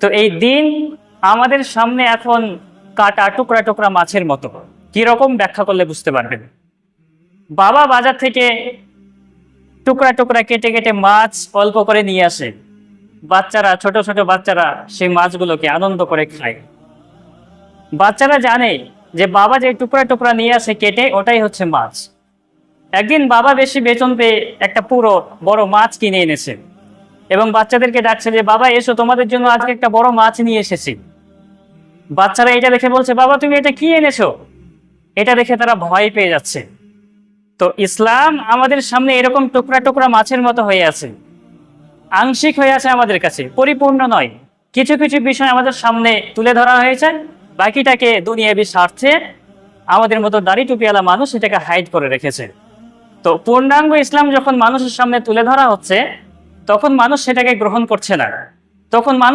তো এই দিন আমাদের সামনে এখন কাটা টুকরা টুকরা মাছের মতো। কিরকম ব্যাখ্যা করলে বুঝতে পারবেন? বাবা বাজার থেকে টুকরা টুকরা কেটে কেটে মাছ অল্প করে নিয়ে আসে, বাচ্চারা, ছোট ছোট বাচ্চারা সেই মাছগুলোকে আনন্দ করে খায়। বাচ্চারা জানে যে বাবা যে টুকরা টুকরা নিয়ে আসে কেটে, ওটাই হচ্ছে মাছ। একদিন বাবা বেশি বেতন পেয়ে একটা পুরো বড় মাছ কিনে এনেছে এবং বাচ্চাদেরকে ডাকছে যে বাবা এসো, তোমাদের জন্য আজকে একটা বড় মাছ নিয়ে এসেছি। বাচ্চারা এটা দেখে বলছে, বাবা তুমি এটা কি এনেছো? এটা দেখে তারা ভয় পেয়ে যাচ্ছে। তো ইসলাম আমাদের সামনে এরকম টুকরা টুকরা মাছের মতো হয়ে আছে, আংশিক হয়ে আছে, আমাদের কাছে পরিপূর্ণ নয়। কিছু কিছু বিষয় আমাদের সামনে তুলে ধরা হয়েছে, বাকিটাকে দুনিয়াবি স্বার্থে আমাদের মতো দাড়ি টুপিওয়ালা মানুষ এটাকে হাইড করে রেখেছে। তো পূর্ণাঙ্গ ইসলাম যখন মানুষের সামনে তুলে ধরা হচ্ছে, তখন মানুষ সেটাকে গ্রহণ করছে না। তখন মানুষ